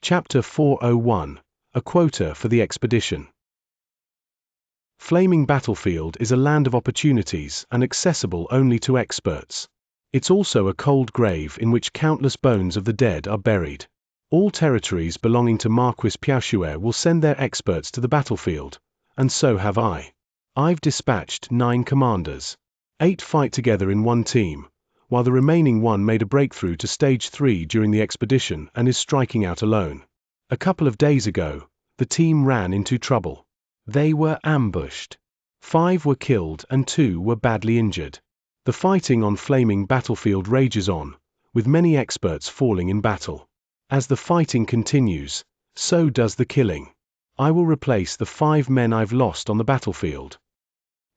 Chapter 401, A Quota for the Expedition. Flaming Battlefield is a land of opportunities and accessible only to experts. It's also a cold grave in which countless bones of the dead are buried. All territories belonging to Marquis Piaoshuer will send their experts to the battlefield, and so have I. I've dispatched 9 commanders. 8 fight together in one team, while the remaining one made a breakthrough to Stage 3 during the expedition and is striking out alone. A couple of days ago, the team ran into trouble. They were ambushed. 5 were killed and 2 were badly injured. The fighting on Flaming Battlefield rages on, with many experts falling in battle. As the fighting continues, so does the killing. I will replace the 5 men I've lost on the battlefield.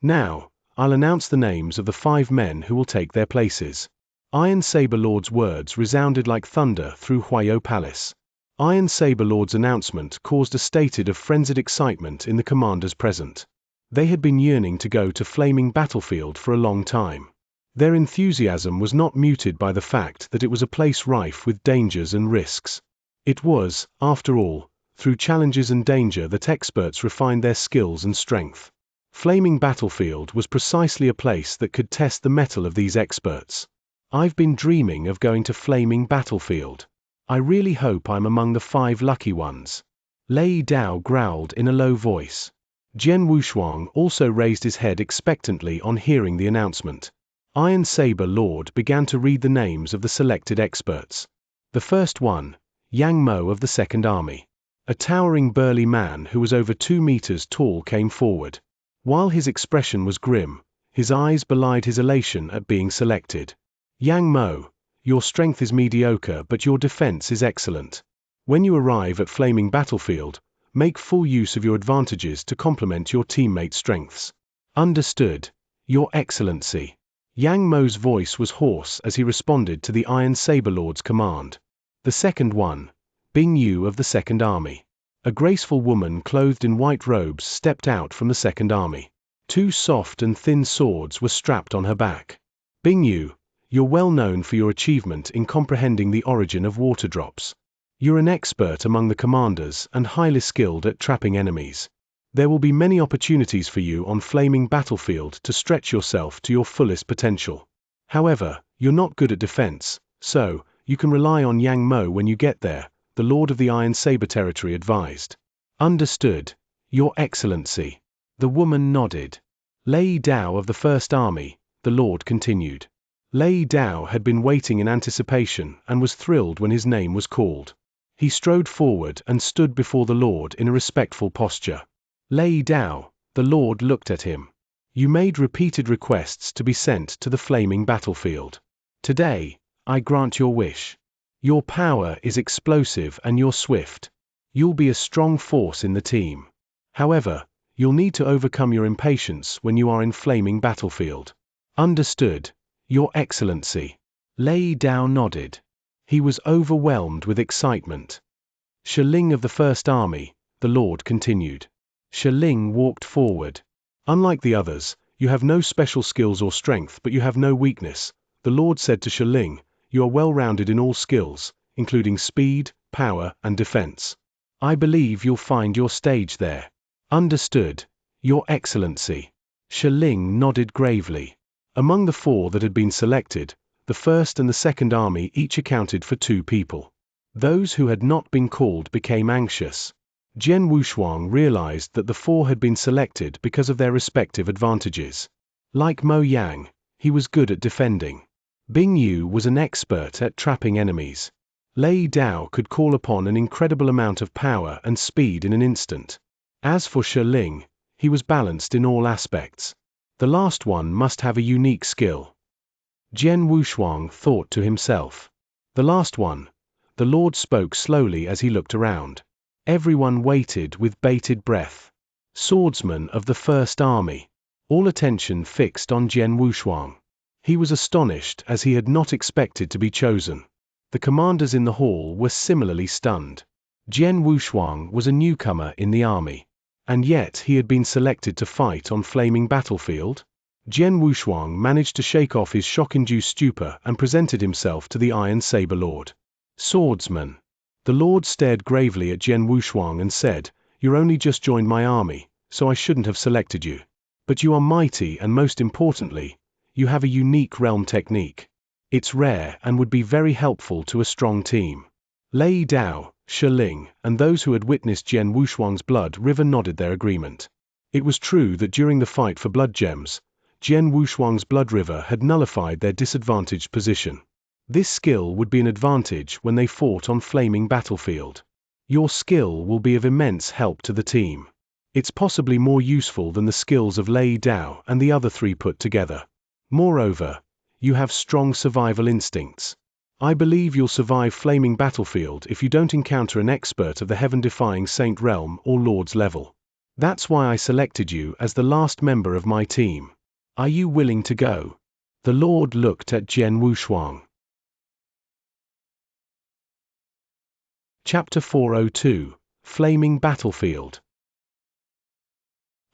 Now, I'll announce the names of the 5 men who will take their places. Iron Saber Lord's words resounded like thunder through Huayo Palace. Iron Saber Lord's announcement caused a state of frenzied excitement in the commanders present. They had been yearning to go to Flaming Battlefield for a long time. Their enthusiasm was not muted by the fact that it was a place rife with dangers and risks. It was, after all, through challenges and danger that experts refined their skills and strength. Flaming Battlefield was precisely a place that could test the mettle of these experts. I've been dreaming of going to Flaming Battlefield. I really hope I'm among the 5 lucky ones. Lei Dao growled in a low voice. Jian Wushuang also raised his head expectantly on hearing the announcement. Iron Saber Lord began to read the names of the selected experts. The first one, Yang Mo of the Second Army. A towering burly man who was over 2 meters tall came forward. While his expression was grim, his eyes belied his elation at being selected. Yang Mo, your strength is mediocre but your defense is excellent. When you arrive at Flaming Battlefield, make full use of your advantages to complement your teammates' strengths. Understood, Your Excellency. Yang Mo's voice was hoarse as he responded to the Iron Saber Lord's command. The second one, Bing Yu of the Second Army. A graceful woman clothed in white robes stepped out from the Second Army. 2 soft and thin swords were strapped on her back. Bing Yu, you're well known for your achievement in comprehending the origin of water drops. You're an expert among the commanders and highly skilled at trapping enemies. There will be many opportunities for you on Flaming Battlefield to stretch yourself to your fullest potential. However, you're not good at defense, so you can rely on Yang Mo when you get there, the Lord of the Iron Saber Territory advised. Understood, Your Excellency. The woman nodded. Lei Dao of the First Army, the Lord continued. Lei Dao had been waiting in anticipation and was thrilled when his name was called. He strode forward and stood before the Lord in a respectful posture. Lei Dao, the Lord looked at him. You made repeated requests to be sent to the Flaming Battlefield. Today, I grant your wish. Your power is explosive and you're swift. You'll be a strong force in the team. However, you'll need to overcome your impatience when you are in Flaming Battlefield. Understood, Your Excellency. Lei Dao nodded. He was overwhelmed with excitement. Shiling of the First Army, the Lord continued. Shiling walked forward. Unlike the others, you have no special skills or strength but you have no weakness, the Lord said to Shiling. You are well-rounded in all skills, including speed, power, and defense. I believe you'll find your stage there. Understood, Your Excellency. Shiling nodded gravely. Among the 4 that had been selected, the First and the Second Army each accounted for 2 people. Those who had not been called became anxious. Jian Wushuang realized that the 4 had been selected because of their respective advantages. Like Mo Yang, he was good at defending. Bing Yu was an expert at trapping enemies. Lei Dao could call upon an incredible amount of power and speed in an instant. As for Shiling, he was balanced in all aspects. The last one must have a unique skill. Jian Wushuang thought to himself. The last one. The Lord spoke slowly as he looked around. Everyone waited with bated breath. Swordsman of the First Army. All attention fixed on Jian Wushuang. He was astonished as he had not expected to be chosen. The commanders in the hall were similarly stunned. Jian Wushuang was a newcomer in the army. And yet he had been selected to fight on Flaming Battlefield? Jian Wushuang managed to shake off his shock-induced stupor and presented himself to the Iron Saber Lord. Swordsman. The Lord stared gravely at Jian Wushuang and said, "You're only just joined my army, so I shouldn't have selected you. But you are mighty and most importantly, you have a unique realm technique. It's rare and would be very helpful to a strong team." Lei Dao, Shiling, and those who had witnessed Jian Wushuang's blood river nodded their agreement. It was true that during the fight for blood gems, Jian Wushuang's blood river had nullified their disadvantaged position. This skill would be an advantage when they fought on flaming battlefield. Your skill will be of immense help to the team. It's possibly more useful than the skills of Lei Dao and the other three put together. Moreover, you have strong survival instincts. I believe you'll survive flaming battlefield if you don't encounter an expert of the heaven-defying Saint Realm or Lord's level. That's why I selected you as the last member of my team. Are you willing to go? The Lord looked at Jian Wushuang. Chapter 402, Flaming Battlefield.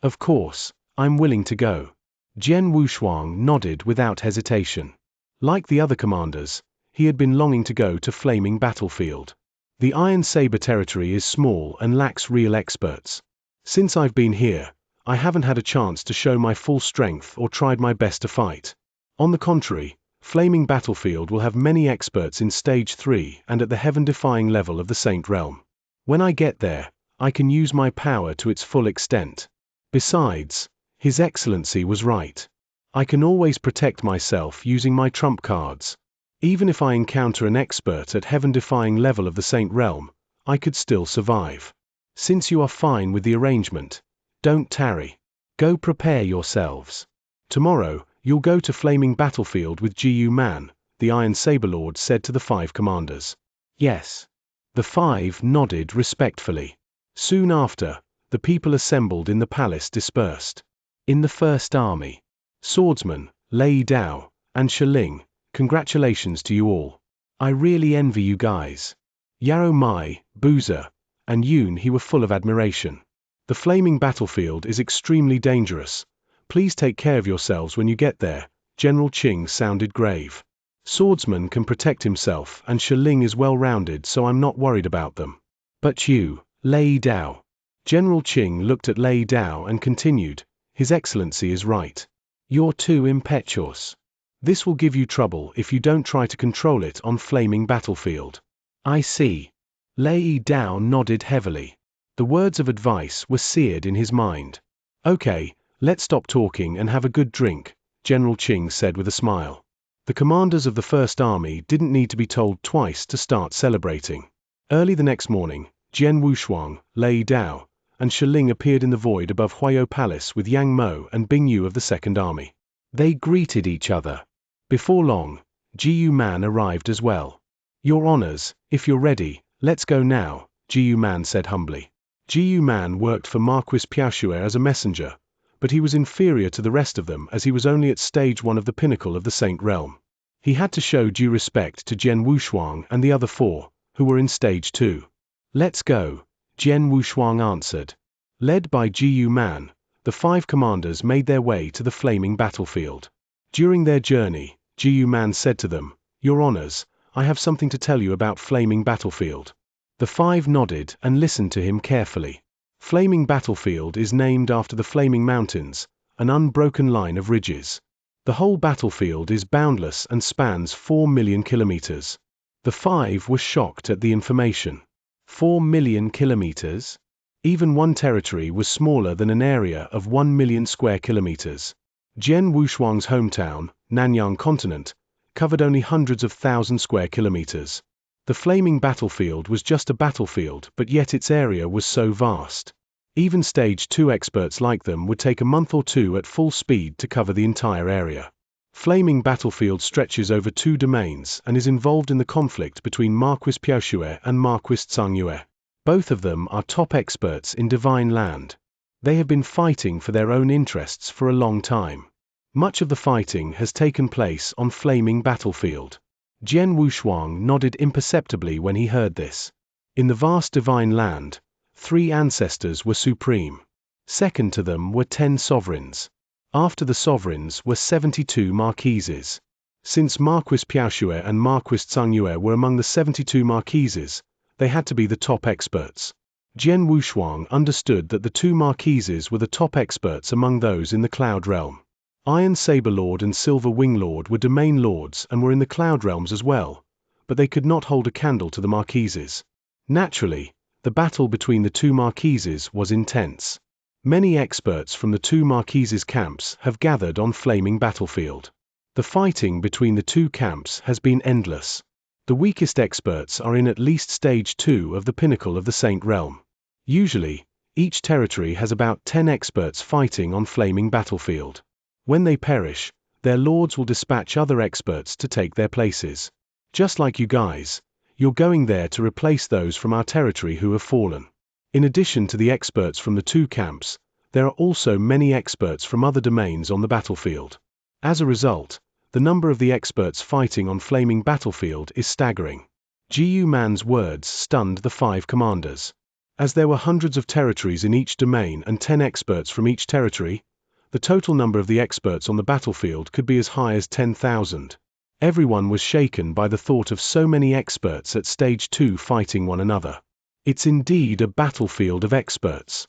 Of course, I'm willing to go. Jian Wushuang nodded without hesitation. Like the other commanders, he had been longing to go to flaming battlefield. The Iron Saber territory is small and lacks real experts. Since I've been here, I haven't had a chance to show my full strength or tried my best to fight. On the contrary, flaming battlefield will have many experts in Stage 3 and at the heaven-defying level of the Saint Realm. When I get there, I can use my power to its full extent. Besides, His Excellency was right. I can always protect myself using my trump cards. Even if I encounter an expert at heaven-defying level of the Saint Realm, I could still survive. Since you are fine with the arrangement, don't tarry. Go prepare yourselves. Tomorrow, you'll go to flaming battlefield with Jiyu Man, the Iron Saber Lord said to the 5 commanders. Yes. The 5 nodded respectfully. Soon after, the people assembled in the palace dispersed. In the First Army, Swordsman, Lei Dao, and Shiling, congratulations to you all. I really envy you guys. Yao Mai, Boozer, and Yoon He were full of admiration. The flaming battlefield is extremely dangerous. Please take care of yourselves when you get there. General Qing sounded grave. Swordsman can protect himself and Shiling is well-rounded, so I'm not worried about them. But you, Lei Dao. General Qing looked at Lei Dao and continued, His Excellency is right. You're too impetuous. This will give you trouble if you don't try to control it on flaming battlefield. I see. Lei Dao nodded heavily. The words of advice were seared in his mind. Okay, let's stop talking and have a good drink, General Qing said with a smile. The commanders of the First Army didn't need to be told twice to start celebrating. Early the next morning, Jian Wushuang, Lei Dao, and Shiling appeared in the void above Huayo Palace with Yang Mo and Bing Yu of the Second Army. They greeted each other. Before long, Jiyu Man arrived as well. Your honors, if you're ready, let's go now, Jiyu Man said humbly. Jiyu Man worked for Marquis Piaoshui as a messenger, but he was inferior to the rest of them as he was only at stage 1 of the pinnacle of the Saint Realm. He had to show due respect to Jian Wushuang and the other 4, who were in stage 2. Let's go, Jian Wushuang answered. Led by Jiyu Man, the 5 commanders made their way to the flaming battlefield. During their journey, Jiyu Man said to them, Your honors, I have something to tell you about flaming battlefield. The 5 nodded and listened to him carefully. Flaming battlefield is named after the Flaming Mountains, an unbroken line of ridges. The whole battlefield is boundless and spans 4 million kilometers. The 5 were shocked at the information. 4 million kilometers? Even one territory was smaller than an area of 1 million square kilometers. Jian Wushuang's hometown, Nanyang Continent, covered only hundreds of thousand square kilometers. The flaming battlefield was just a battlefield, but yet its area was so vast. Even stage 2 experts like them would take a month or 2 at full speed to cover the entire area. Flaming battlefield stretches over 2 domains and is involved in the conflict between Marquis Piaoshui and Marquis Xianxia. Both of them are top experts in Divine Land. They have been fighting for their own interests for a long time. Much of the fighting has taken place on flaming battlefield. Jian Wushuang nodded imperceptibly when he heard this. In the vast Divine Land, 3 ancestors were supreme. Second to them were 10 sovereigns. After the sovereigns were 72 marquises. Since Marquis Piaoshui and Marquis Xianxia were among the 72 marquises, They had to be the top experts. Jian Wushuang understood that the two marquises were the top experts among those in the Cloud Realm. Iron Saber Lord and Silver Wing Lord were domain lords and were in the Cloud Realms as well, but they could not hold a candle to the marquises. Naturally, the battle between the two marquises was intense. Many experts from the two marquises' camps have gathered on Flaming Battlefield. The fighting between the two camps has been endless. The weakest experts are in at least stage 2 of the pinnacle of the Saint Realm. Usually, each territory has about 10 experts fighting on Flaming Battlefield. When they perish, their lords will dispatch other experts to take their places. Just like you guys, you're going there to replace those from our territory who have fallen. In addition to the experts from the two camps, there are also many experts from other domains on the battlefield. As a result, the number of the experts fighting on Flaming Battlefield is staggering. Jiyu Man's words stunned the 5 commanders. As there were hundreds of territories in each domain and 10 experts from each territory, the total number of the experts on the battlefield could be as high as 10,000. Everyone was shaken by the thought of so many experts at stage 2 fighting one another. It's indeed a battlefield of experts.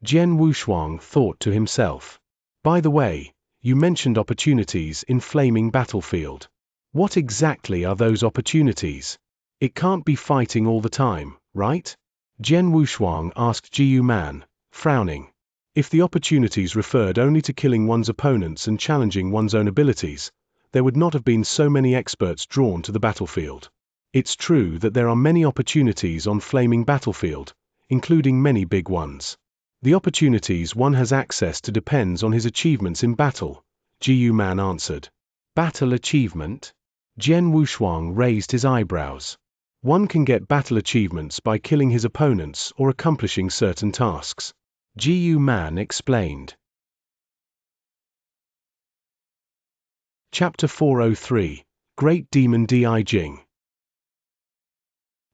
Jian Wushuang thought to himself. By the way, you mentioned opportunities in Flaming Battlefield. What exactly are those opportunities? It can't be fighting all the time, right? Jian Wushuang asked Jiyu Man, frowning. If the opportunities referred only to killing one's opponents and challenging one's own abilities, there would not have been so many experts drawn to the battlefield. It's true that there are many opportunities on Flaming Battlefield, including many big ones. The opportunities one has access to depends on his achievements in battle, Jiyu Man answered. Battle achievement? Jian Wushuang raised his eyebrows. One can get battle achievements by killing his opponents or accomplishing certain tasks. Jiyu Man explained. Chapter 403, Great Demon Di Jing.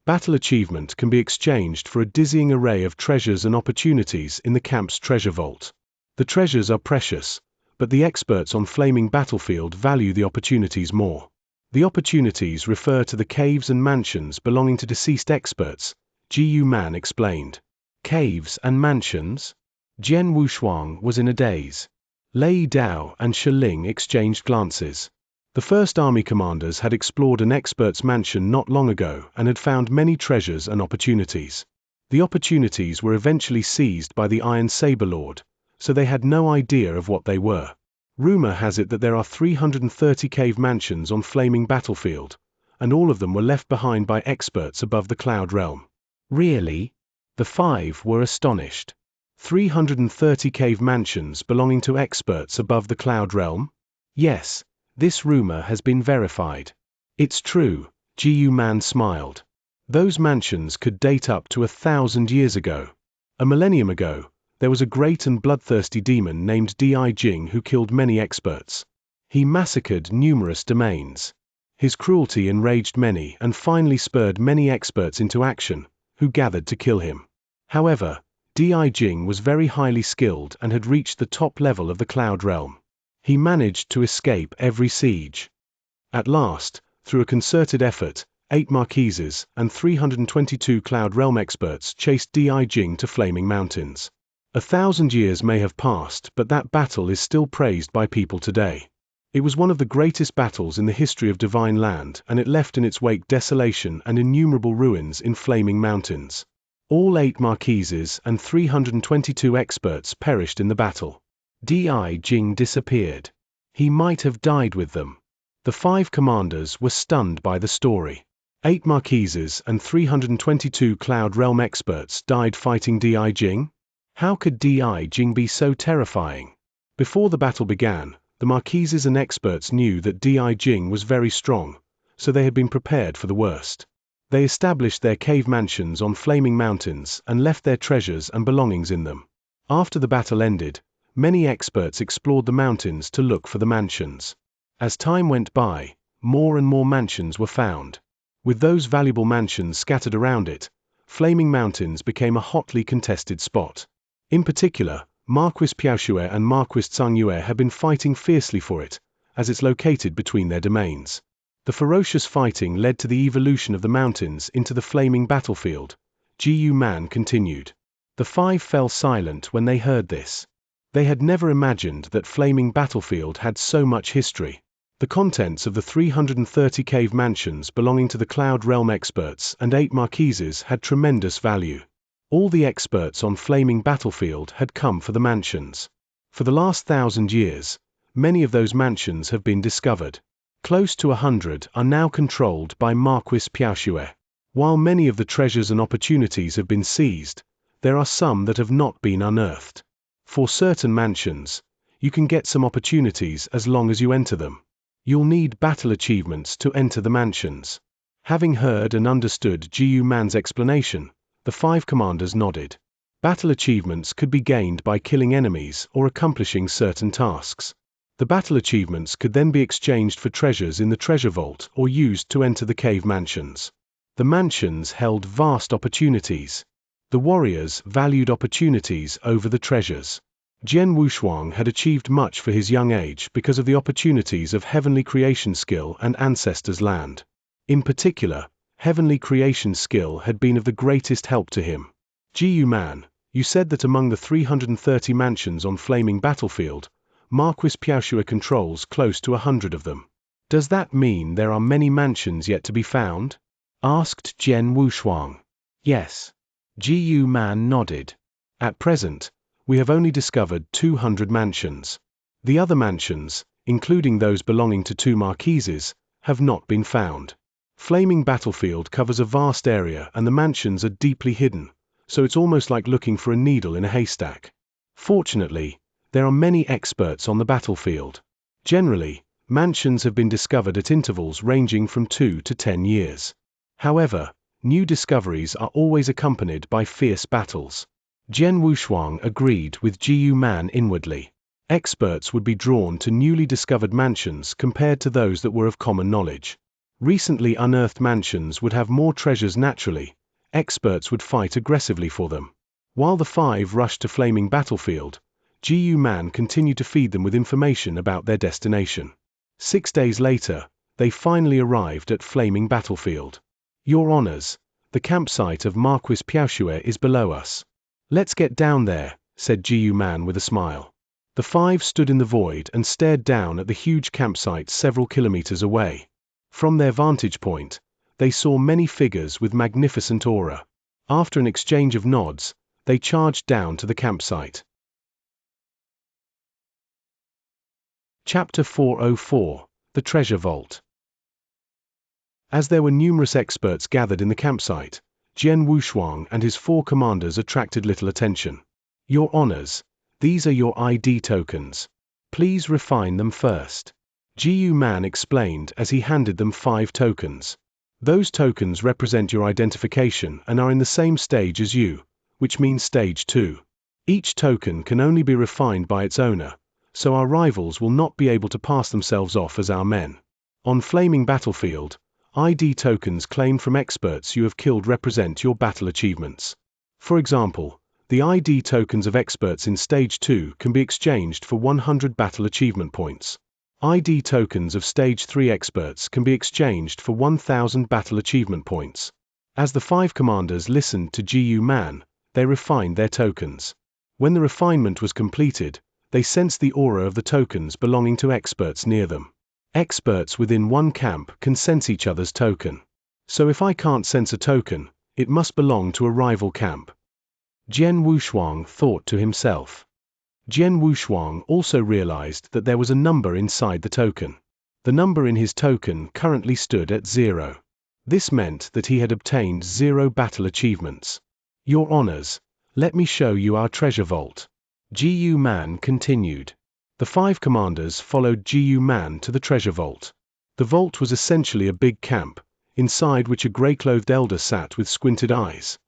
Battle achievement can be exchanged for a dizzying array of treasures and opportunities in the camp's treasure vault. The treasures are precious, but the experts on Flaming Battlefield value the opportunities more. The opportunities refer to the caves and mansions belonging to deceased experts, Jiyu Man explained. Caves and mansions? Jian Wushuang was in a daze. Lei Dao and Shiling exchanged glances. The first army commanders had explored an expert's mansion not long ago and had found many treasures and opportunities. The opportunities were eventually seized by the Iron Saber Lord, so they had no idea of what they were. Rumor has it that there are 330 cave mansions on Flaming Battlefield, and all of them were left behind by experts above the Cloud Realm. Really? The 5 were astonished. 330 cave mansions belonging to experts above the Cloud Realm? Yes. This rumor has been verified. It's true, Jiyu Man smiled. Those mansions could date up to 1,000 years ago. A millennium ago, there was a great and bloodthirsty demon named Di Jing who killed many experts. He massacred numerous domains. His cruelty enraged many and finally spurred many experts into action, who gathered to kill him. However, Di Jing was very highly skilled and had reached the top level of the Cloud Realm. He managed to escape every siege. At last, through a concerted effort, 8 marquises and 322 Cloud Realm experts chased Di Jing to Flaming Mountains. 1,000 years may have passed, but that battle is still praised by people today. It was one of the greatest battles in the history of Divine Land, and it left in its wake desolation and innumerable ruins in Flaming Mountains. All 8 marquises and 322 experts perished in the battle. Di Jing disappeared. He might have died with them. The 5 commanders were stunned by the story. 8 marquises and 322 Cloud Realm experts died fighting Di Jing? How could Di Jing be so terrifying? Before the battle began, the marquises and experts knew that Di Jing was very strong, so they had been prepared for the worst. They established their cave mansions on Flaming Mountains and left their treasures and belongings in them. After the battle ended, many experts explored the mountains to look for the mansions. As time went by, more and more mansions were found. With those valuable mansions scattered around it, Flaming Mountains became a hotly contested spot. In particular, Marquis Piaoxue and Marquis Xianxia had been fighting fiercely for it, as it's located between their domains. The ferocious fighting led to the evolution of the mountains into the flaming battlefield, Gu Man continued. The five fell silent when they heard this. They had never imagined that flaming battlefield had so much history. The contents of the 330 cave mansions belonging to the Cloud Realm experts and 8 marquises had tremendous value. All the experts on flaming battlefield had come for the mansions. For the last 1,000 years, many of those mansions have been discovered. Close to 100 are now controlled by Marquis Piaoxue. While many of the treasures and opportunities have been seized, there are some that have not been unearthed. For certain mansions, you can get some opportunities as long as you enter them. You'll need battle achievements to enter the mansions. Having heard and understood Gu Man's explanation, the 5 commanders nodded. Battle achievements could be gained by killing enemies or accomplishing certain tasks. The battle achievements could then be exchanged for treasures in the treasure vault or used to enter the cave mansions. The mansions held vast opportunities. The warriors valued opportunities over the treasures. Jian Wushuang had achieved much for his young age because of the opportunities of heavenly creation skill and ancestors' land. In particular, heavenly creation skill had been of the greatest help to him. Gu Man, you said that among the 330 mansions on Flaming Battlefield, Marquis Piaoxue controls close to 100 of them. Does that mean there are many mansions yet to be found? Asked Jian Wushuang. Yes. Gu Man nodded. At present, we have only discovered 200 mansions. The other mansions, including those belonging to 2 marquises, have not been found. Flaming Battlefield covers a vast area and the mansions are deeply hidden, so it's almost like looking for a needle in a haystack. Fortunately, there are many experts on the battlefield. Generally, mansions have been discovered at intervals ranging from 2 to 10 years. However, new discoveries are always accompanied by fierce battles. Jian Wushuang agreed with Gu Man inwardly. Experts would be drawn to newly discovered mansions compared to those that were of common knowledge. Recently unearthed mansions would have more treasures naturally. Experts would fight aggressively for them. While the 5 rushed to Flaming Battlefield, Gu Man continued to feed them with information about their destination. 6 days later, they finally arrived at Flaming Battlefield. Your Honors, the campsite of Marquis Piaoxue is below us. Let's get down there, said Gu Man with a smile. The 5 stood in the void and stared down at the huge campsite several kilometers away. From their vantage point, they saw many figures with magnificent aura. After an exchange of nods, they charged down to the campsite. Chapter 404, The Treasure Vault. As there were numerous experts gathered in the campsite, Jian Wushuang and his 4 commanders attracted little attention. Your Honors, these are your ID tokens. Please refine them first. Gu Man explained as he handed them 5 tokens. Those tokens represent your identification and are in the same stage as you, which means stage 2. Each token can only be refined by its owner, so our rivals will not be able to pass themselves off as our men. On Flaming Battlefield, ID tokens claimed from experts you have killed represent your battle achievements. For example, the ID tokens of experts in Stage 2 can be exchanged for 100 battle achievement points. ID tokens of Stage 3 experts can be exchanged for 1,000 battle achievement points. As the 5 commanders listened to Gu Man, they refined their tokens. When the refinement was completed, they sensed the aura of the tokens belonging to experts near them. Experts within one camp can sense each other's token. So if I can't sense a token, it must belong to a rival camp. Jian Wushuang thought to himself. Jian Wushuang also realized that there was a number inside the token. The number in his token currently stood at 0. This meant that he had obtained 0 battle achievements. Your Honors, let me show you our treasure vault. Gu Man continued. The 5 commanders followed Gu Man to the treasure vault. The vault was essentially a big camp, inside which a grey-clothed elder sat with squinted eyes.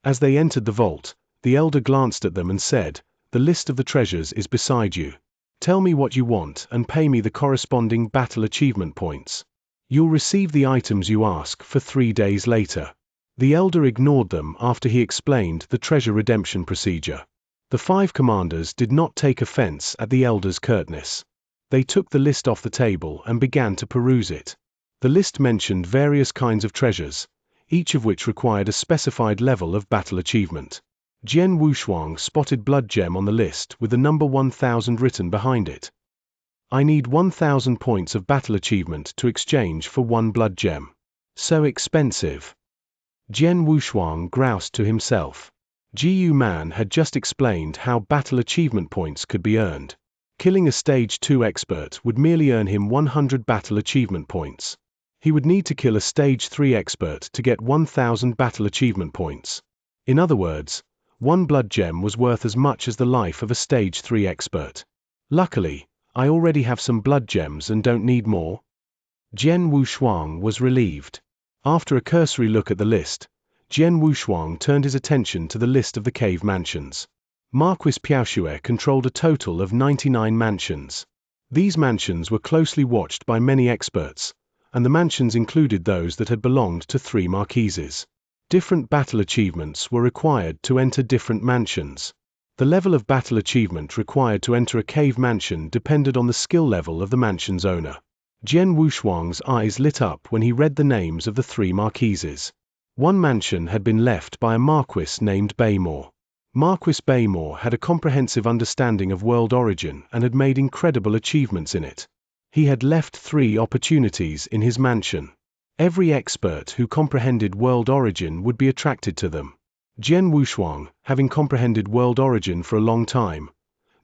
As they entered the vault, the elder glanced at them and said, "The list of the treasures is beside you. Tell me what you want and pay me the corresponding battle achievement points. You'll receive the items you ask for 3 days later." The elder ignored them after he explained the treasure redemption procedure. The 5 commanders did not take offense at the elder's curtness. They took the list off the table and began to peruse it. The list mentioned various kinds of treasures, each of which required a specified level of battle achievement. Jian Wushuang spotted blood gem on the list with the number 1000 written behind it. I need 1000 points of battle achievement to exchange for one blood gem. So expensive. Jian Wushuang groused to himself. Jiu Man had just explained how battle achievement points could be earned. Killing a Stage 2 expert would merely earn him 100 battle achievement points. He would need to kill a Stage 3 expert to get 1000 battle achievement points. In other words, one blood gem was worth as much as the life of a Stage 3 expert. Luckily, I already have some blood gems and don't need more. Jian Wushuang was relieved. After a cursory look at the list, Jian Wushuang turned his attention to the list of the cave mansions. Marquis Piaoxue controlled a total of 99 mansions. These mansions were closely watched by many experts, and the mansions included those that had belonged to 3 marquises. Different battle achievements were required to enter different mansions. The level of battle achievement required to enter a cave mansion depended on the skill level of the mansion's owner. Jian Wushuang's eyes lit up when he read the names of the 3 marquises. One mansion had been left by a marquis named Baymore. Marquis Baymore had a comprehensive understanding of world origin and had made incredible achievements in it. He had left 3 opportunities in his mansion. Every expert who comprehended world origin would be attracted to them. Jian Wushuang, having comprehended world origin for a long time,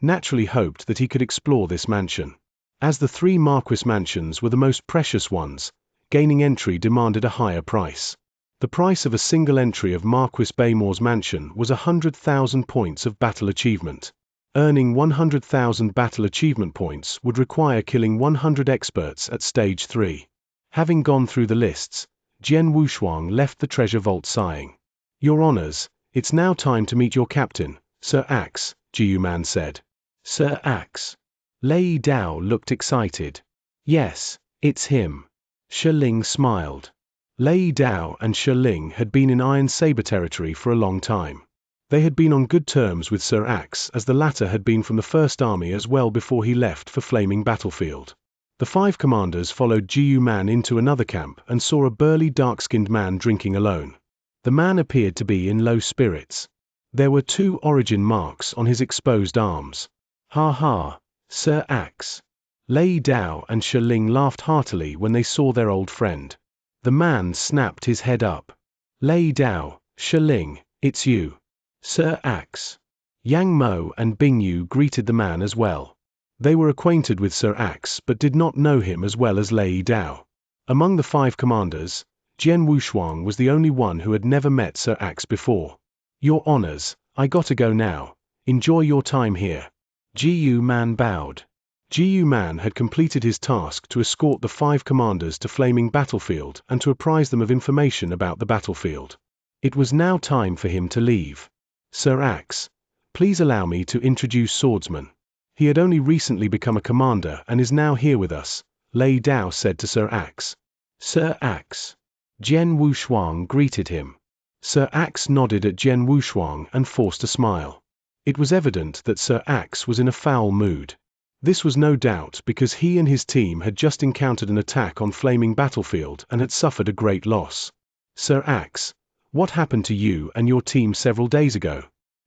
naturally hoped that he could explore this mansion. As the 3 marquis mansions were the most precious ones, gaining entry demanded a higher price. The price of a single entry of Marquis Baymore's mansion was 100,000 points of battle achievement. Earning 100,000 battle achievement points would require killing 100 experts at Stage 3. Having gone through the lists, Jian Wushuang left the treasure vault sighing. "Your honors, it's now time to meet your captain, Sir Axe," Jiu Man said. "Sir Axe?" Lei Dao looked excited. "Yes, it's him." Shi Ling smiled. Lei Dao and Shi Ling had been in Iron Saber territory for a long time. They had been on good terms with Sir Axe, as the latter had been from the First Army as well before he left for Flaming Battlefield. The 5 commanders followed Jiu Man into another camp and saw a burly dark-skinned man drinking alone. The man appeared to be in low spirits. There were 2 origin marks on his exposed arms. "Ha ha, Sir Axe." Lei Dao and Shi Ling laughed heartily when they saw their old friend. The man snapped his head up. "Lei Dao, Shi Ling, it's you. Sir Axe." Yang Mo and Bing Yu greeted the man as well. They were acquainted with Sir Axe but did not know him as well as Lei Dao. Among the 5 commanders, Jian Wushuang was the only one who had never met Sir Axe before. "Your honors, I gotta go now. Enjoy your time here." Jiu Man bowed. Jiu Man had completed his task to escort the 5 commanders to Flaming Battlefield and to apprise them of information about the battlefield. It was now time for him to leave. "Sir Axe, please allow me to introduce Swordsman. He had only recently become a commander and is now here with us," Lei Dao said to Sir Axe. "Sir Axe." Jian Wushuang greeted him. Sir Axe nodded at Jian Wushuang and forced a smile. It was evident that Sir Axe was in a foul mood. This was no doubt because he and his team had just encountered an attack on Flaming Battlefield and had suffered a great loss. "Sir Axe, what happened to you and your team several days ago?"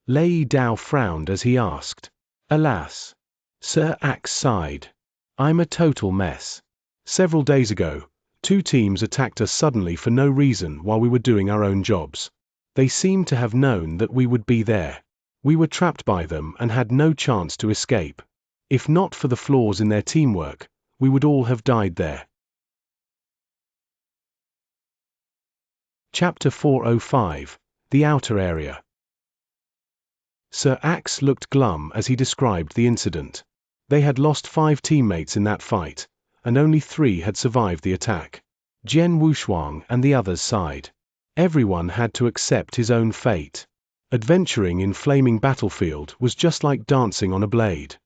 Lei Dao frowned as he asked. "Alas." Sir Axe sighed. "I'm a total mess. Several days ago, 2 teams attacked us suddenly for no reason while we were doing our own jobs. They seemed to have known that we would be there. We were trapped by them and had no chance to escape. If not for the flaws in their teamwork, we would all have died there." Chapter 405, The Outer Area. Sir Axe looked glum as he described the incident. They had lost 5 teammates in that fight, and only 3 had survived the attack. Jian Wushuang and the others sighed. Everyone had to accept his own fate. Adventuring in Flaming Battlefield was just like dancing on a blade.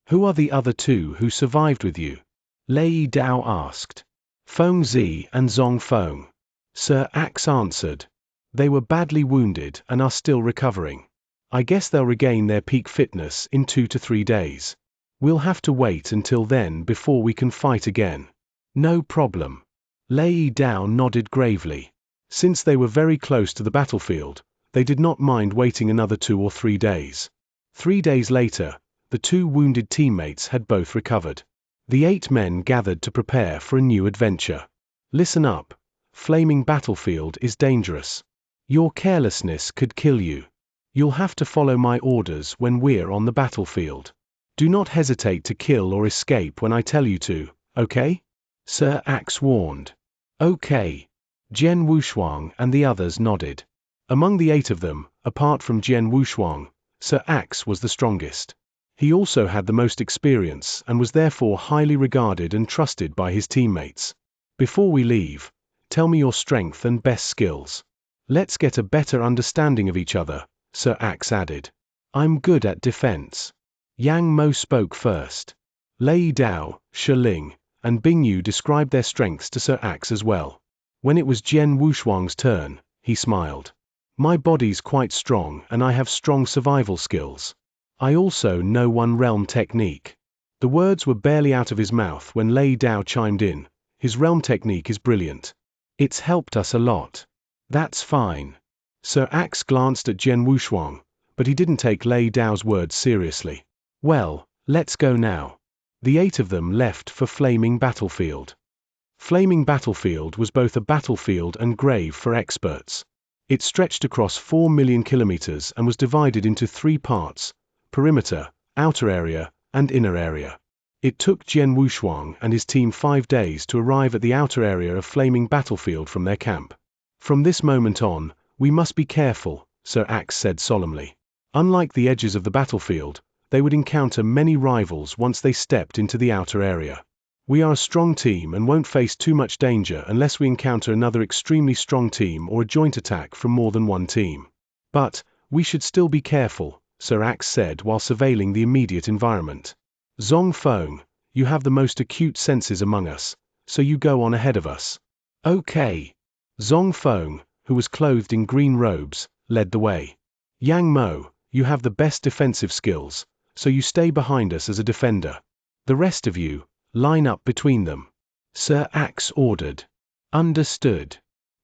"Who are the other 2 who survived with you?" Lei Dao asked. "Feng Zi and Zong Feng." Sir Axe answered. "They were badly wounded and are still recovering. I guess they'll regain their peak fitness in 2 to 3 days. We'll have to wait until then before we can fight again." "No problem." Lei Dao nodded gravely. Since they were very close to the battlefield, they did not mind waiting another 2 or 3 days. 3 days later, the 2 wounded teammates had both recovered. The 8 men gathered to prepare for a new adventure. Listen up. Flaming battlefield is dangerous. Your carelessness could kill you. You'll have to follow my orders when we're on the battlefield. Do not hesitate to kill or escape when I tell you to, okay? Sir Axe warned. Okay. Jian Wushuang and the others nodded. Among the 8 of them, apart from Jian Wushuang, Sir Axe was the strongest. He also had the most experience and was therefore highly regarded and trusted by his teammates. Before we leave, tell me your strength and best skills. Let's get a better understanding of each other, Sir Axe added. I'm good at defense. Yang Mo spoke first. Lei Dao, Shi Ling, and Bing Yu described their strengths to Sir Axe as well. When it was Jian Wushuang's turn, he smiled. My body's quite strong and I have strong survival skills. I also know one realm technique. The words were barely out of his mouth when Lei Dao chimed in. His realm technique is brilliant. It's helped us a lot. That's fine. Sir Axe glanced at Jian Wushuang, but he didn't take Lei Dao's words seriously. Well, let's go now. The 8 of them left for Flaming Battlefield. Flaming Battlefield was both a battlefield and grave for experts. It stretched across 4 million kilometers and was divided into 3 parts: perimeter, outer area, and inner area. It took Jian Wushuang and his team 5 days to arrive at the outer area of Flaming Battlefield from their camp. From this moment on, we must be careful, Sir Axe said solemnly. Unlike the edges of the battlefield, they would encounter many rivals once they stepped into the outer area. We are a strong team and won't face too much danger unless we encounter another extremely strong team or a joint attack from more than one team. But, we should still be careful, Sir Axe said while surveilling the immediate environment. Zong Feng, you have the most acute senses among us, so you go on ahead of us. Okay. Zong Feng, who was clothed in green robes, led the way. Yang Mo, you have the best defensive skills, so you stay behind us as a defender. The rest of you, line up between them. Sir Axe ordered. Understood.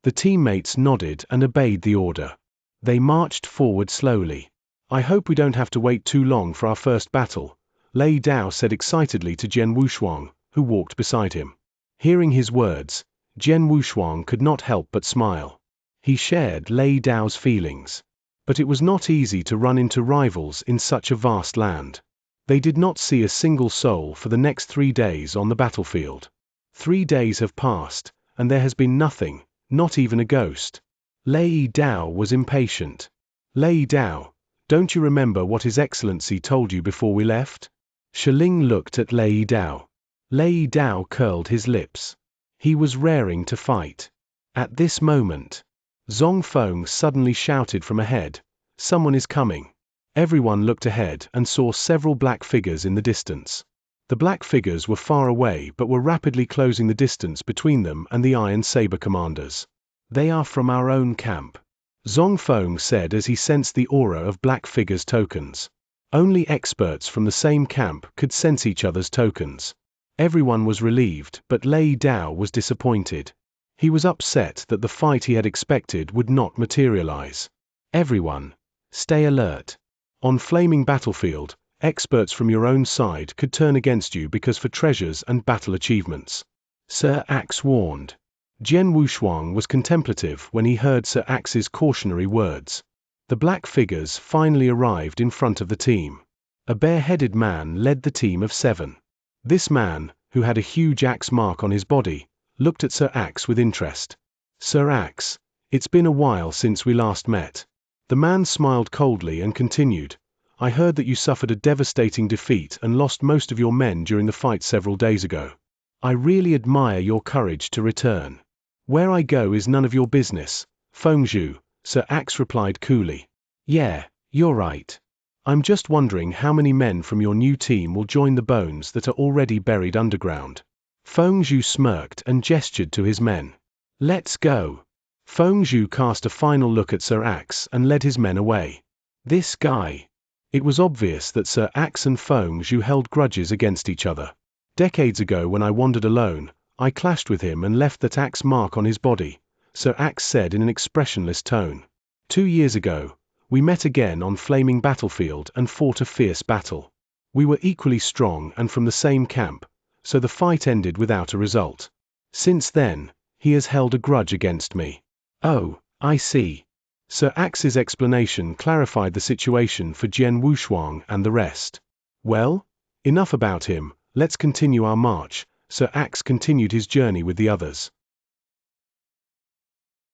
The teammates nodded and obeyed the order. They marched forward slowly. I hope we don't have to wait too long for our first battle, Lei Dao said excitedly to Jian Wushuang, who walked beside him. Hearing his words, Jian Wushuang could not help but smile. He shared Lei Dao's feelings. But it was not easy to run into rivals in such a vast land. They did not see a single soul for the next 3 days on the battlefield. 3 days have passed, and there has been nothing, not even a ghost. Lei Dao was impatient. Lei Dao, don't you remember what His Excellency told you before we left? Shi Ling looked at Lei Dao. Lei Dao curled his lips. He was raring to fight. At this moment, Zong Feng suddenly shouted from ahead, "Someone is coming." Everyone looked ahead and saw several black figures in the distance. The black figures were far away but were rapidly closing the distance between them and the Iron Saber commanders. They are from our own camp, Zong Feng said as he sensed the aura of black figures' tokens. Only experts from the same camp could sense each other's tokens. Everyone was relieved, but Lei Dao was disappointed. He was upset that the fight he had expected would not materialize. Everyone, stay alert. On Flaming Battlefield, experts from your own side could turn against you because for treasures and battle achievements. Sir Axe warned. Jian Wushuang was contemplative when he heard Sir Axe's cautionary words. The black figures finally arrived in front of the team. A bare-headed man led the team of 7. This man, who had a huge axe mark on his body, looked at Sir Axe with interest. Sir Axe, it's been a while since we last met. The man smiled coldly and continued, I heard that you suffered a devastating defeat and lost most of your men during the fight several days ago. I really admire your courage to return. Where I go is none of your business, Fengzhu, Sir Axe replied coolly. Yeah, you're right. I'm just wondering how many men from your new team will join the bones that are already buried underground. Fengzhu smirked and gestured to his men. Let's go. Fengzhu cast a final look at Sir Axe and led his men away. This guy. It was obvious that Sir Axe and Fengzhu held grudges against each other. Decades ago when I wandered alone, I clashed with him and left that axe mark on his body, Sir Axe said in an expressionless tone. 2 years ago, we met again on flaming battlefield and fought a fierce battle. We were equally strong and from the same camp, so the fight ended without a result. Since then, he has held a grudge against me. Oh, I see. Sir Axe's explanation clarified the situation for Jian Wushuang and the rest. Well, enough about him, let's continue our march. Sir Axe continued his journey with the others.